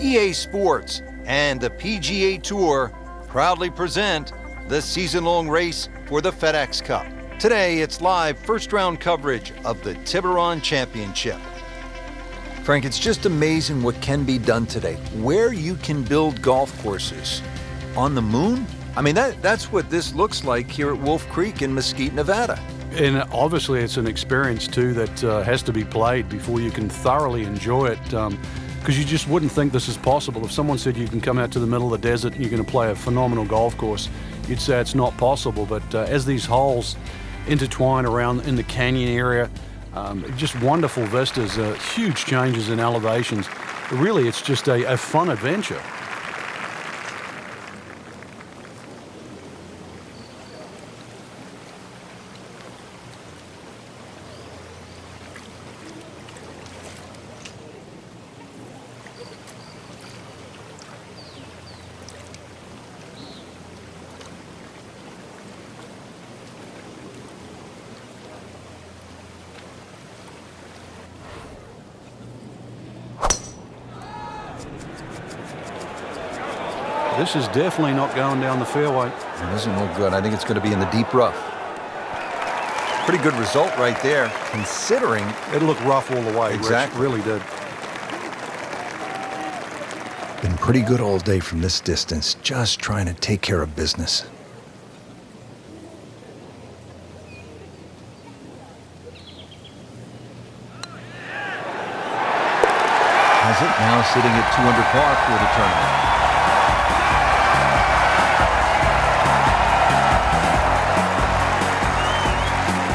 EA Sports and the PGA Tour proudly present the season-long race for the FedEx Cup. Today, it's live first-round coverage of the Tiburon Championship. Frank, it's just amazing what can be done today. Where you can build golf courses. On the moon? I mean, that's what this looks like here at Wolf Creek in Mesquite, Nevada. And obviously, it's an experience, too, that has to be played before you can thoroughly enjoy it. Because you just wouldn't think this is possible. If someone said you can come out to the middle of the desert and you're going to play a phenomenal golf course, you'd say it's not possible. But as these holes intertwine around in the canyon area, just wonderful vistas, huge changes in elevations. Really, it's just a fun adventure. This is definitely not going down the fairway. It doesn't look good. I think it's going to be in the deep rough. Pretty good result right there, considering... It looked rough all the way. Exactly. Rich, really did. Been pretty good all day from this distance, just trying to take care of business. Has it now sitting at 2 under par for the tournament.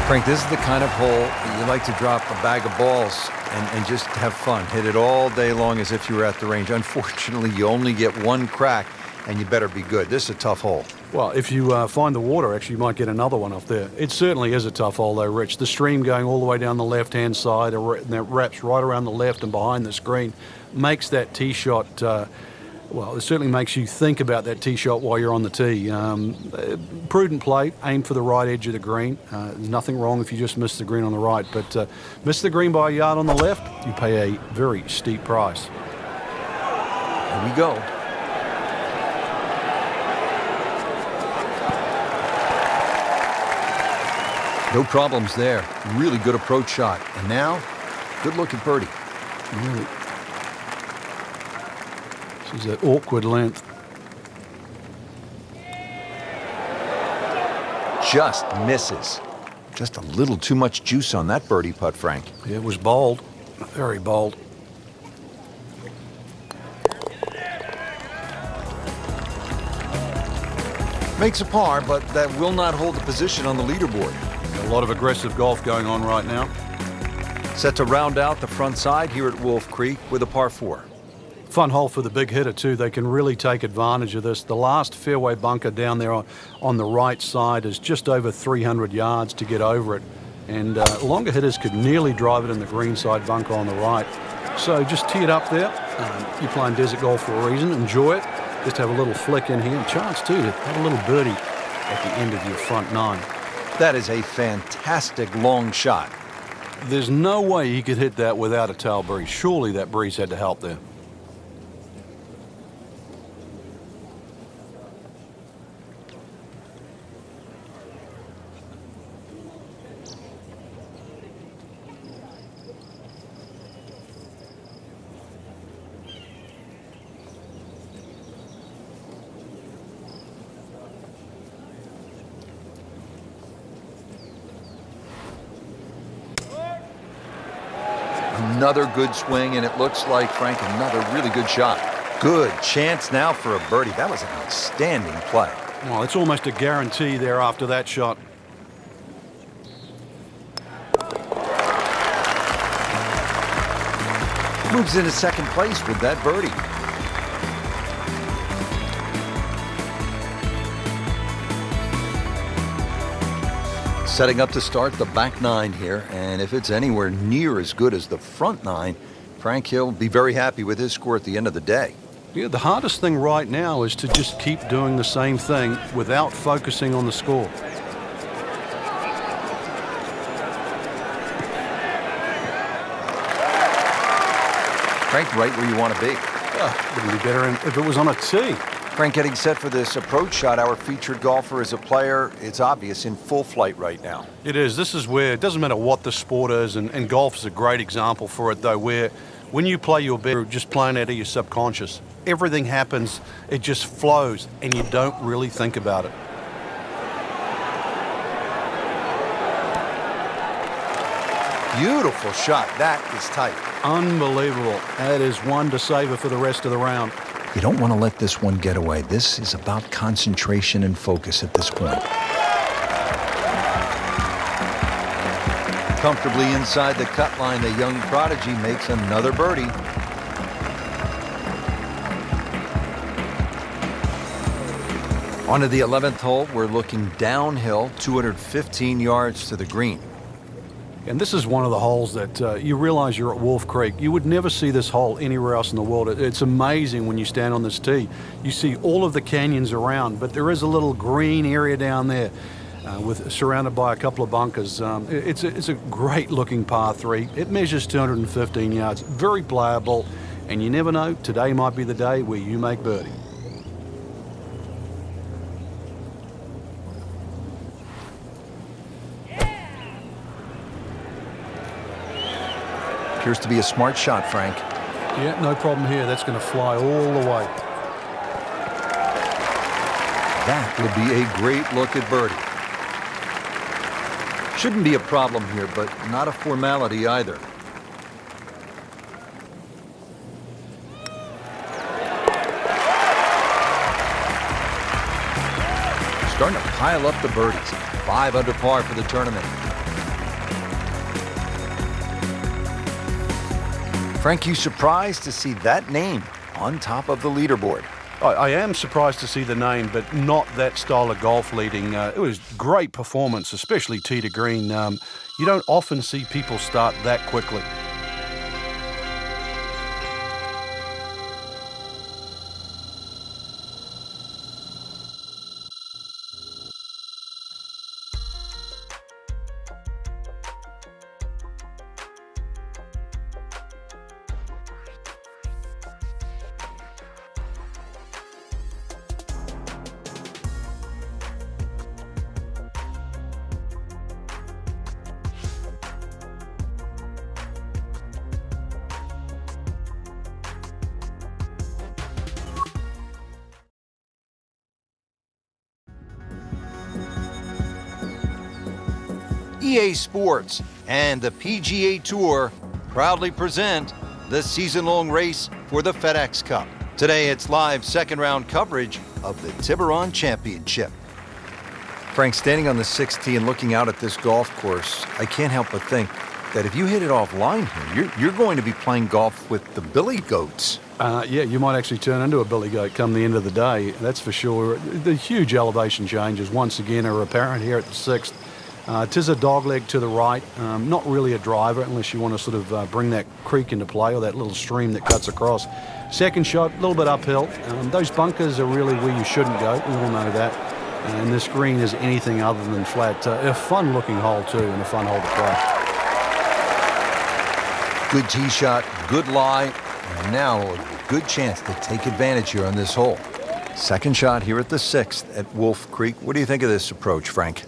Frank, this is the kind of hole you like to drop a bag of balls and just have fun. Hit it all day long as if you were at the range. Unfortunately, you only get one crack, and you better be good. This is a tough hole. Well, if you find the water, actually, you might get another one up there. It certainly is a tough hole, though, Rich. The stream going all the way down the left-hand side, and that wraps right around the left and behind the screen, makes that tee shot... well, it certainly makes you think about that tee shot while you're on the tee. Prudent play, aim for the right edge of the green. There's nothing wrong if you just miss the green on the right, but miss the green by a yard on the left, you pay a very steep price. Here we go. No problems there. Really good approach shot. And now, good look at birdie. Really. This is an awkward length. Just misses. Just a little too much juice on that birdie putt, Frank. It was bold, very bold. Makes a par, but that will not hold the position on the leaderboard. A lot of aggressive golf going on right now. Set to round out the front side here at Wolf Creek with a par 4. Fun hole for the big hitter, too. They can really take advantage of this. The last fairway bunker down there on the right side is just over 300 yards to get over it. And longer hitters could nearly drive it in the green side bunker on the right. So just tee it up there. You're playing desert golf for a reason. Enjoy it. Just have a little flick in here. And chance, too, to have a little birdie at the end of your front 9. That is a fantastic long shot. There's no way he could hit that without a tail breeze. Surely that breeze had to help there. Another good swing, and it looks like, Frank, another really good shot. Good chance now for a birdie. That was an outstanding play. Well, it's almost a guarantee there after that shot. Moves into second place with that birdie. Setting up to start the back 9 here, and if it's anywhere near as good as the front 9, Frank, he'll be very happy with his score at the end of the day. Yeah, the hardest thing right now is to just keep doing the same thing without focusing on the score. Frank, right where you want to be. Wouldn't be better if it was on a tee. Frank, getting set for this approach shot. Our featured golfer is a player, it's obvious, in full flight right now. It is. This is where it doesn't matter what the sport is, and golf is a great example for it, though, where when you play your bet, you're just playing out of your subconscious. Everything happens, it just flows, and you don't really think about it. Beautiful shot. That is tight. Unbelievable. That is one to savor for the rest of the round. You don't want to let this one get away. This is about concentration and focus at this point. Comfortably inside the cut line, the young prodigy makes another birdie. On to the 11th hole, we're looking downhill, 215 yards to the green. And this is one of the holes that you realize you're at Wolf Creek. You would never see this hole anywhere else in the world. It's amazing when you stand on this tee. You see all of the canyons around, but there is a little green area down there surrounded by a couple of bunkers. It's a great-looking par 3. It measures 215 yards, very playable, and you never know, today might be the day where you make birdie. Appears to be a smart shot, Frank. Yeah, no problem here. That's going to fly all the way. That would be a great look at birdie. Shouldn't be a problem here, but not a formality either. Starting to pile up the birdies. 5 under par for the tournament. Frank, you surprised to see that name on top of the leaderboard? I am surprised to see the name, but not that style of golf leading. It was great performance, especially tee to green. You don't often see people start that quickly. EA Sports and the PGA Tour proudly present the season-long race for the FedEx Cup. Today, it's live second-round coverage of the Tiburon Championship. Frank, standing on the 6th tee and looking out at this golf course, I can't help but think that if you hit it offline here, you're going to be playing golf with the Billy Goats. Yeah, you might actually turn into a billy goat come the end of the day, that's for sure. The huge elevation changes, once again, are apparent here at the 6th. Tis a dogleg to the right, not really a driver unless you want to sort of bring that creek into play or that little stream that cuts across. Second shot, a little bit uphill. Those bunkers are really where you shouldn't go. We all know that. And this green is anything other than flat. A fun-looking hole, too, and a fun hole to play. Good tee shot, good lie, and now a good chance to take advantage here on this hole. Second shot here at the 6th at Wolf Creek. What do you think of this approach, Frank?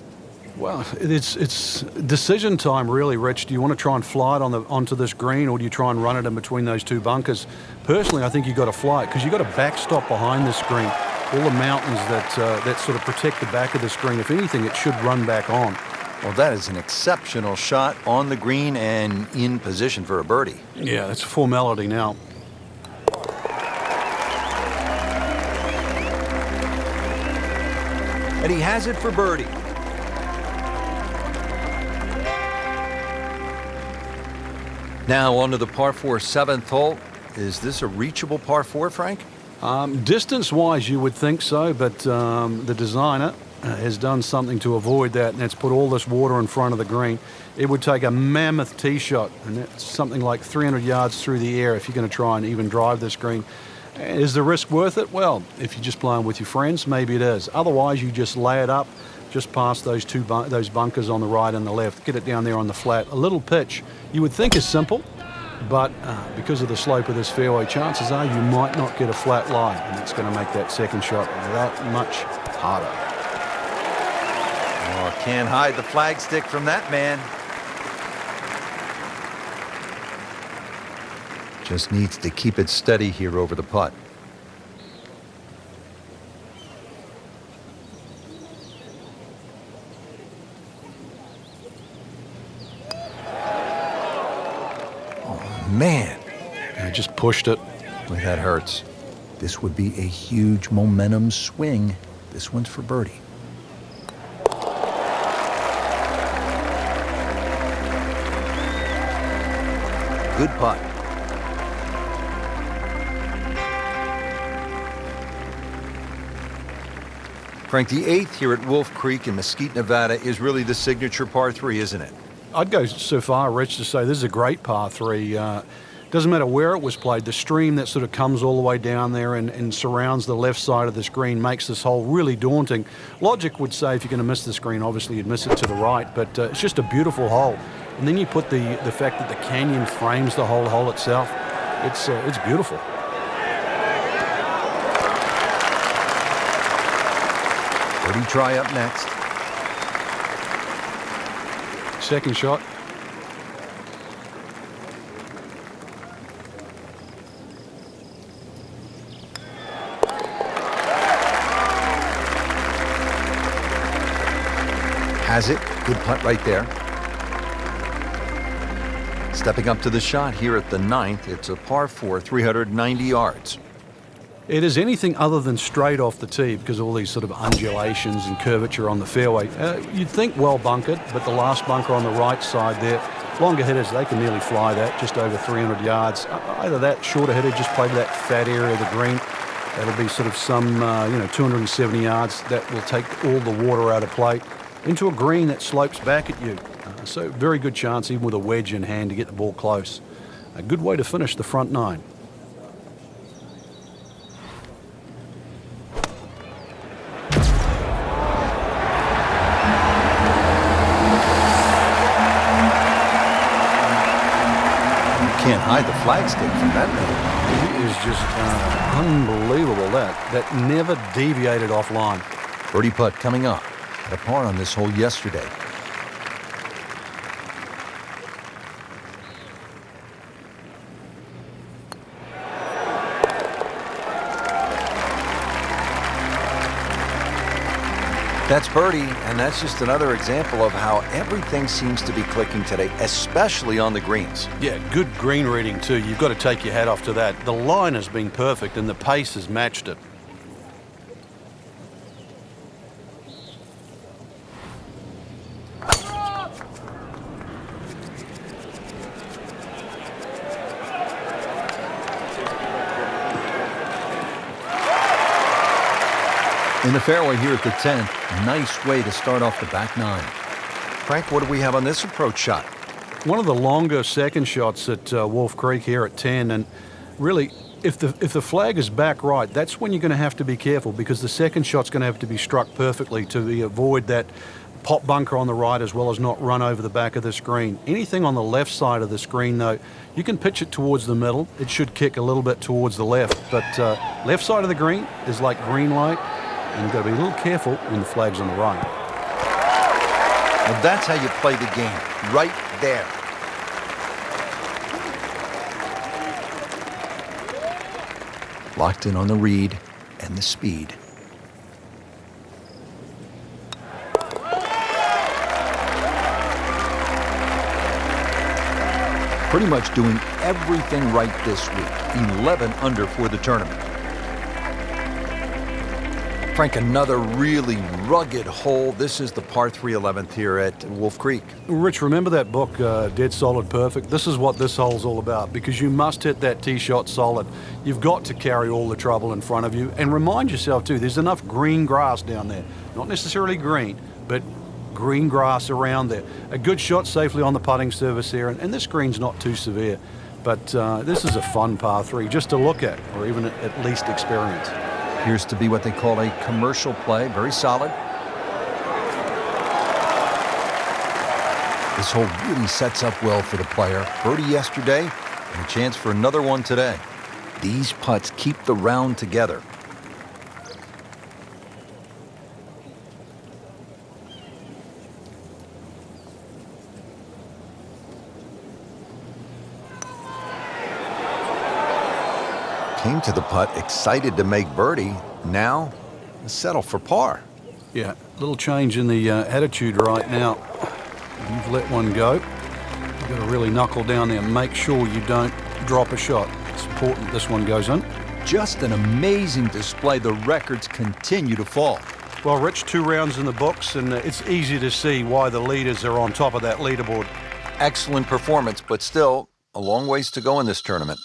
Well, it's decision time, really, Rich. Do you want to try and fly it onto this green, or do you try and run it in between those two bunkers? Personally, I think you've got to fly it because you've got a backstop behind this green. All the mountains that sort of protect the back of the green. If anything, it should run back on. Well, that is an exceptional shot on the green and in position for a birdie. Yeah, that's a formality now. And he has it for birdie. Now on to the par 4 7th hole. Is this a reachable par 4, Frank? Distance-wise, you would think so, but the designer has done something to avoid that, and that's put all this water in front of the green. It would take a mammoth tee shot, and that's something like 300 yards through the air if you're going to try and even drive this green. Is the risk worth it? Well, if you're just playing with your friends, maybe it is. Otherwise, you just lay it up just past those those bunkers on the right and the left. Get it down there on the flat. A little pitch you would think is simple, but because of the slope of this fairway, chances are you might not get a flat lie, and it's going to make that second shot that much harder. Oh, can't hide the flagstick from that man. Just needs to keep it steady here over the putt. Man, I just pushed it. Boy, that hurts. This would be a huge momentum swing. This one's for birdie. Good putt. Frank, the 8th here at Wolf Creek in Mesquite, Nevada is really the signature par 3, isn't it? I'd go so far, Rich, to say this is a great par 3. Doesn't matter where it was played. The stream that sort of comes all the way down there and surrounds the left side of this green makes this hole really daunting. Logic would say if you're going to miss this green, obviously you'd miss it to the right, but it's just a beautiful hole. And then you put the fact that the canyon frames the whole hole itself. It's beautiful. Birdie try up next. Second shot. Has it. Good putt right there. Stepping up to the shot here at the 9th. It's a par 4, 390 yards. It is anything other than straight off the tee because of all these sort of undulations and curvature on the fairway. You'd think well bunkered, but the last bunker on the right side there, longer hitters, they can nearly fly that, just over 300 yards. Either that, shorter hitter just played that fat area of the green. That'll be sort of some, 270 yards. That will take all the water out of play into a green that slopes back at you. So very good chance, even with a wedge in hand, to get the ball close. A good way to finish the front 9. Can't hide the flagstick from that man. He is just unbelievable. That never deviated offline. Birdie putt coming up. Had a par on this hole yesterday. That's birdie, and that's just another example of how everything seems to be clicking today, especially on the greens. Yeah, good green reading too. You've got to take your hat off to that. The line has been perfect and the pace has matched it. In the fairway here at the 10th, nice way to start off the back 9. Frank, what do we have on this approach shot? One of the longer second shots at Wolf Creek here at 10, and really, if the flag is back right, that's when you're going to have to be careful because the second shot's going to have to be struck perfectly to avoid that pop bunker on the right as well as not run over the back of the screen. Anything on the left side of the screen, though, you can pitch it towards the middle. It should kick a little bit towards the left, but left side of the green is like green light. And you've got to be a little careful when the flag's on the right. Well, that's how you play the game, right there. Locked in on the read and the speed. Pretty much doing everything right this week. 11 under for the tournament. Frank, another really rugged hole. This is the par 3 11th here at Wolf Creek. Rich, remember that book, Dead Solid Perfect? This is what this hole's all about because you must hit that tee shot solid. You've got to carry all the trouble in front of you and remind yourself too, there's enough green grass down there. Not necessarily green, but green grass around there. A good shot safely on the putting surface here, and this green's not too severe. But this is a fun par 3 just to look at or even at least experience. Appears to be what they call a commercial play. Very solid. This hole really sets up well for the player. Birdie yesterday, And a chance for another one today. These putts keep the round together. Came to the putt excited to make birdie. Now, settle for par. Yeah, a little change in the attitude right now. You've let one go. You've got to really knuckle down there and make sure you don't drop a shot. It's important this one goes in. Just an amazing display. The records continue to fall. Well, Rich, 2 rounds in the books, and it's easy to see why the leaders are on top of that leaderboard. Excellent performance, but still a long ways to go in this tournament.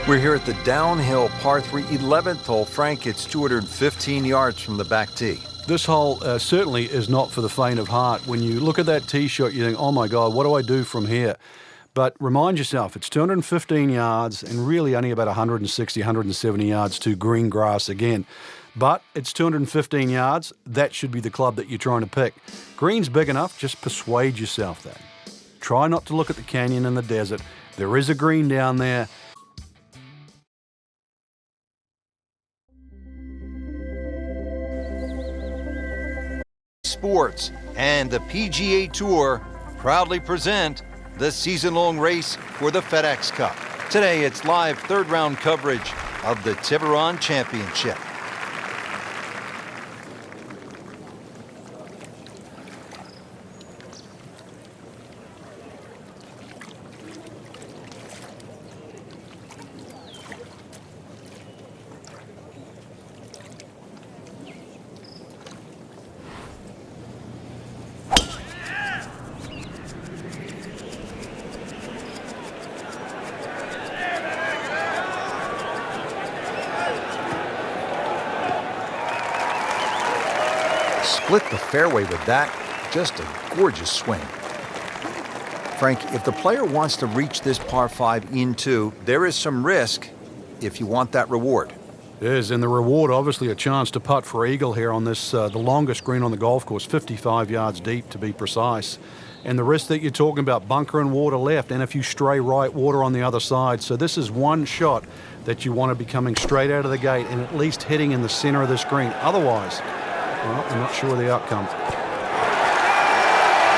We're here at the downhill par 3 11th hole. Frank, it's 215 yards from the back tee. This hole certainly is not for the faint of heart. When you look at that tee shot, you think, oh my God, what do I do from here? But remind yourself, it's 215 yards and really only about 160, 170 yards to green grass again. But it's 215 yards. That should be the club that you're trying to pick. Green's big enough, just persuade yourself that. Try not to look at the canyon and the desert. There is a green down there. Sports and the PGA Tour proudly present the season-long race for the FedEx Cup. Today, it's live third-round coverage of the Tiburon Championship. Split the fairway with that. Just a gorgeous swing. Frank, if the player wants to reach this par 5 in 2, there is some risk if you want that reward. There's, and the reward, obviously, a chance to putt for eagle here on this, the longest green on the golf course, 55 yards deep to be precise. And the risk that you're talking about, bunker and water left, and if you stray right, water on the other side. So this is one shot that you want to be coming straight out of the gate and at least hitting in the center of this green. Otherwise, well, I'm not sure of the outcome.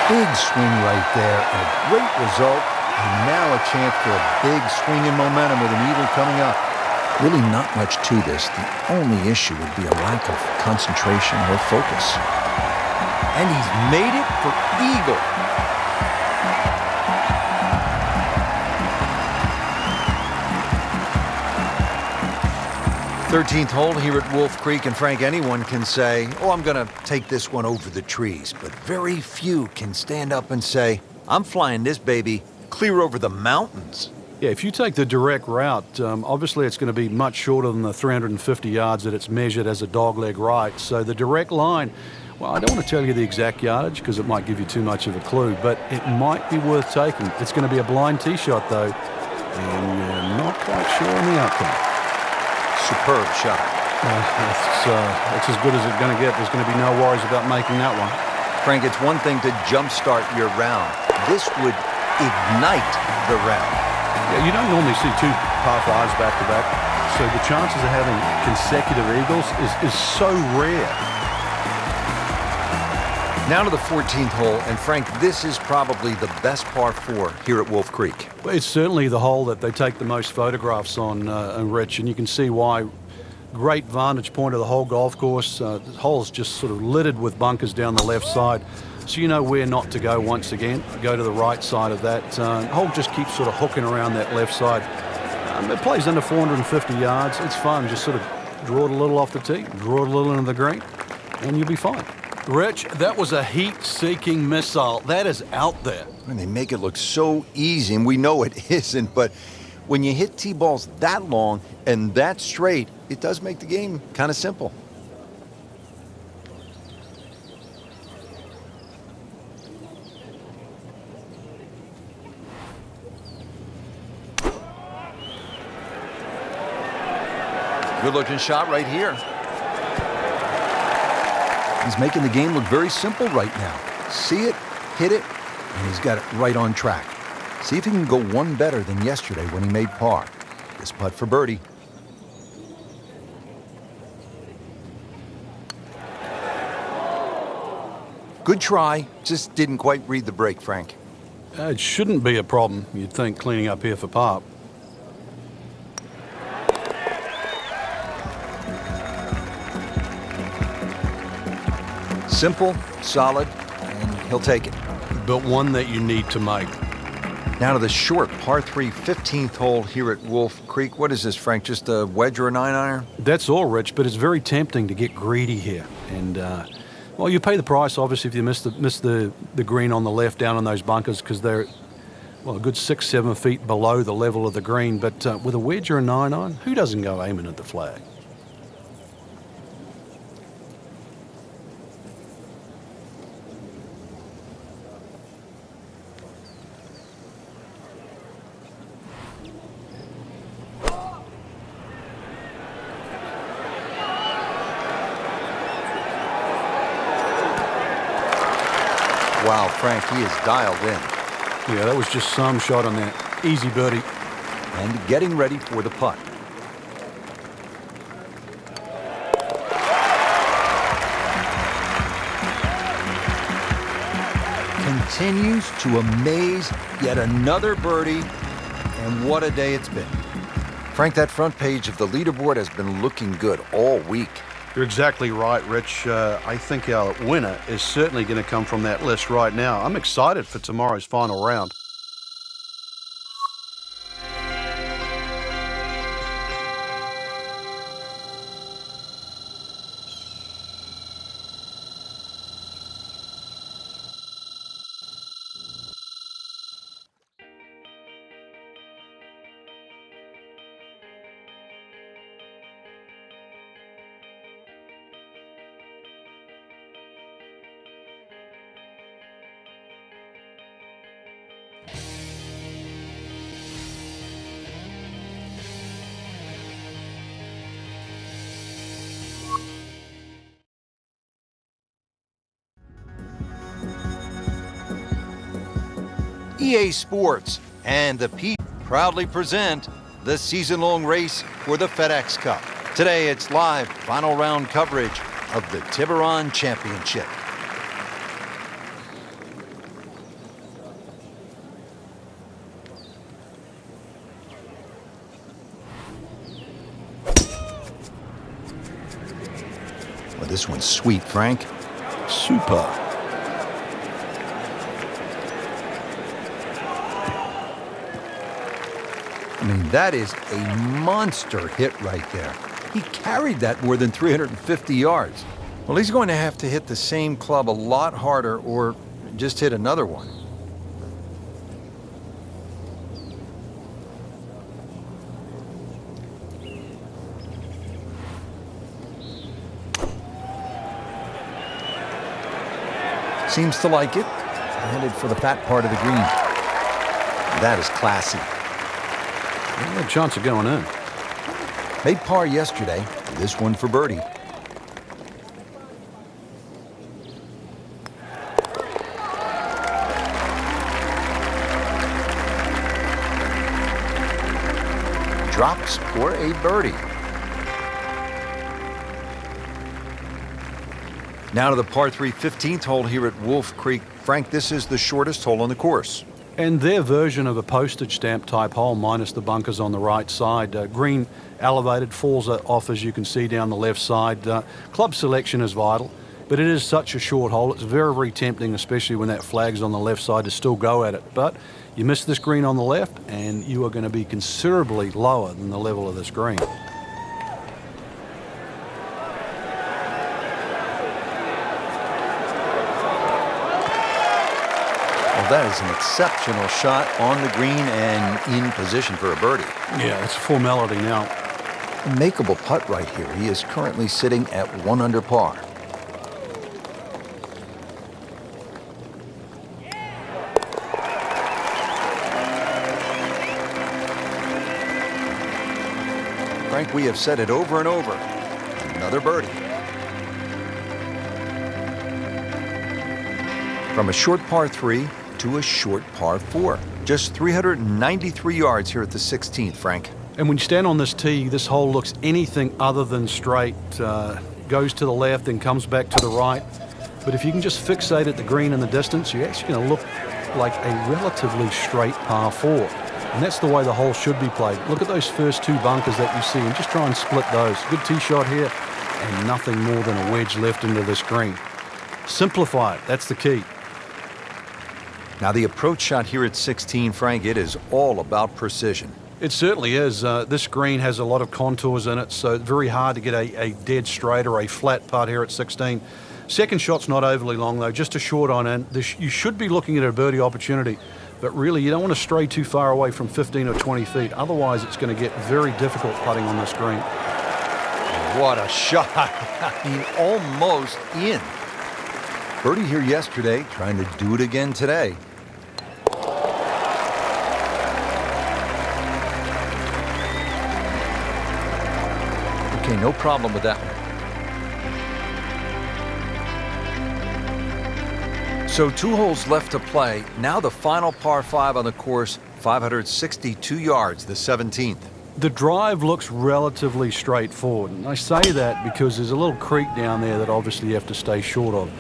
Big swing right there, and a great result. And now a chance for a big swing in momentum with an eagle coming up. Really not much to this. The only issue would be a lack of concentration or focus. And he's made it for eagle. Thirteenth hole here at Wolf Creek, and Frank, anyone can say, oh, I'm going to take this one over the trees. But very few can stand up and say, I'm flying this baby clear over the mountains. Yeah, if you take the direct route, obviously it's going to be much shorter than the 350 yards that it's measured as a dogleg right. So the direct line, well, I don't want to tell you the exact yardage because it might give you too much of a clue, but it might be worth taking. It's going to be a blind tee shot, though, and you're not quite sure on the outcome. Superb shot. It's as good as it's going to get. There's going to be no worries about making that one. Frank, it's one thing to jumpstart your round. This would ignite the round. Yeah, you don't normally see 2 par 5s back-to-back, so the chances of having consecutive eagles is so rare. Now to the 14th hole, and Frank, this is probably the best par 4 here at Wolf Creek. Well, it's certainly the hole that they take the most photographs on, Rich, and you can see why. Great vantage point of the whole golf course. The hole's just sort of littered with bunkers down the left side, so you know where not to go once again. Go to the right side of that. The hole just keeps sort of hooking around that left side. It plays under 450 yards. It's fun. Just sort of draw it a little off the tee, draw it a little into the green, and you'll be fine. Rich, that was a heat-seeking missile. That is out there. And they make it look so easy, and we know it isn't, but when you hit tee balls that long and that straight, it does make the game kind of simple. Good-looking shot right here. He's making the game look very simple right now. See it, hit it, and he's got it right on track. See if he can go one better than yesterday when he made par. This putt for birdie. Good try, just didn't quite read the break, Frank. It shouldn't be a problem, you'd think, cleaning up here for par. Simple, solid, and he'll take it. But one that you need to make. Now to the short par 3 15th hole here at Wolf Creek. What is this, Frank? Just a wedge or a 9-iron? That's all, Rich, but it's very tempting to get greedy here. And, well, you pay the price, obviously, if you miss the green on the left down in those bunkers because they're, well, a good 6-7 feet below the level of the green. But with a wedge or a 9-iron, who doesn't go aiming at the flag? Wow, Frank, he is dialed in. Yeah, that was just some shot on that. Easy birdie. And getting ready for the putt. Continues to amaze. Yet another birdie. And what a day it's been. Frank, that front page of the leaderboard has been looking good all week. You're exactly right, Rich. I think our winner is certainly going to come from that list right now. I'm excited for tomorrow's final round. EA Sports and the P proudly present the season-long race for the FedEx Cup. Today it's live final round coverage of the Tiburon Championship. Well, this one's sweet, Frank. Super. I mean, that is a monster hit right there. He carried that more than 350 yards. Well, he's going to have to hit the same club a lot harder or just hit another one. Seems to like it. Headed for the fat part of the green. That is classy. No chance of going in. Made par yesterday. This one for birdie. Drops for a birdie. Now to the par 3 15th hole here at Wolf Creek. Frank, this is the shortest hole on the course. And their version of a postage stamp type hole minus the bunkers on the right side. Green elevated, falls off as you can see down the left side. Club selection is vital, but it is such a short hole. It's very, very tempting, especially when that flag's on the left side, to still go at it. But you miss this green on the left and you are going to be considerably lower than the level of this green. That is an exceptional shot on the green and in position for a birdie. Yeah, it's a formality now. A makeable putt right here. He is currently sitting at 1 under par. Frank, we have said it over and over. Another birdie. From a short par 3 to a short par 4. Just 393 yards here at the 16th, Frank. And when you stand on this tee, this hole looks anything other than straight. Goes to the left and comes back to the right. But if you can just fixate at the green in the distance, you're actually going to look like a relatively straight par 4. And that's the way the hole should be played. Look at those first 2 bunkers that you see and just try and split those. Good tee shot here and nothing more than a wedge left into this green. Simplify it. That's the key. Now the approach shot here at 16, Frank, it is all about precision. It certainly is. This green has a lot of contours in it, so it's very hard to get a dead straight or a flat putt here at 16. Second shot's not overly long, though, just a short on in. You should be looking at a birdie opportunity, but really you don't want to stray too far away from 15 or 20 feet. Otherwise, it's going to get very difficult putting on this green. What a shot. I mean, almost in. Birdie here yesterday, trying to do it again today. Okay, no problem with that one. So 2 holes left to play. Now the final par 5 on the course, 562 yards, the 17th. The drive looks relatively straightforward. And I say that because there's a little creek down there that obviously you have to stay short of.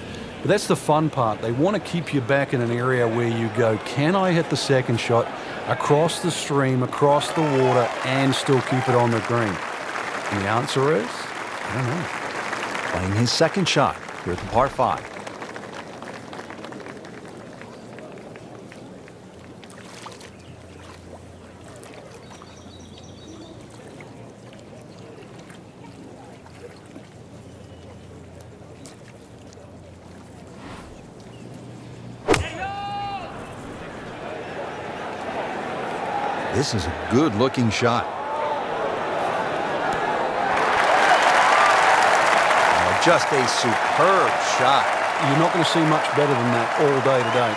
But that's the fun part. They want to keep you back in an area where you go, can I hit the second shot across the stream, across the water, and still keep it on the green? And the answer is, I don't know. Playing his second shot here at the par 5. This is a good-looking shot. Oh, just a superb shot. You're not going to see much better than that all day today.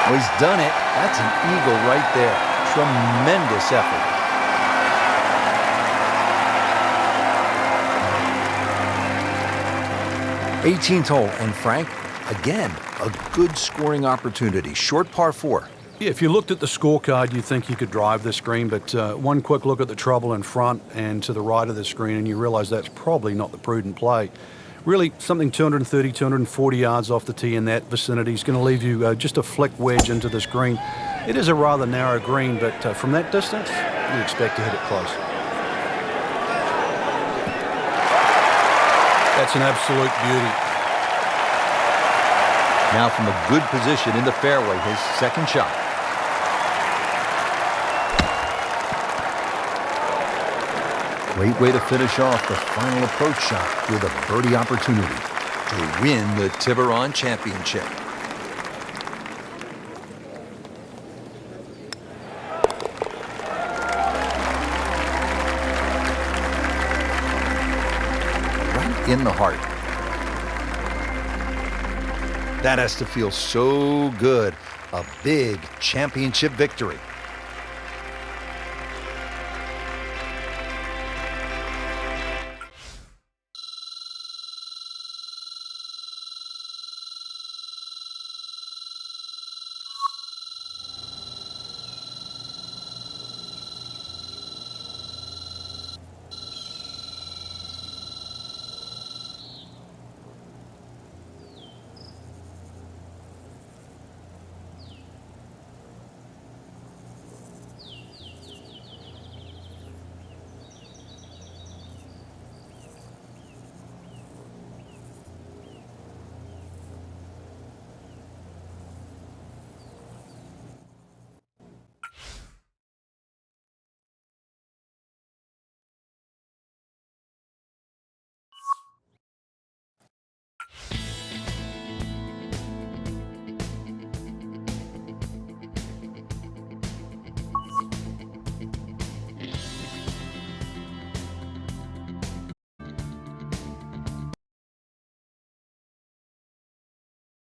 Well, he's done it. That's an eagle right there. Tremendous effort. '18th hole, and Frank, again, a good scoring opportunity. Short par 4. Yeah, if you looked at the scorecard, you'd think you could drive this green, but one quick look at the trouble in front and to the right of the screen, and you realize that's probably not the prudent play. Really, something 230, 240 yards off the tee in that vicinity is going to leave you just a flick wedge into this green. It is a rather narrow green, but from that distance, you expect to hit it close. That's an absolute beauty. Now from a good position in the fairway, his second shot. Great way to finish off the final approach shot with a birdie opportunity to win the Tiburon Championship. Right in the heart. That has to feel so good. A big championship victory.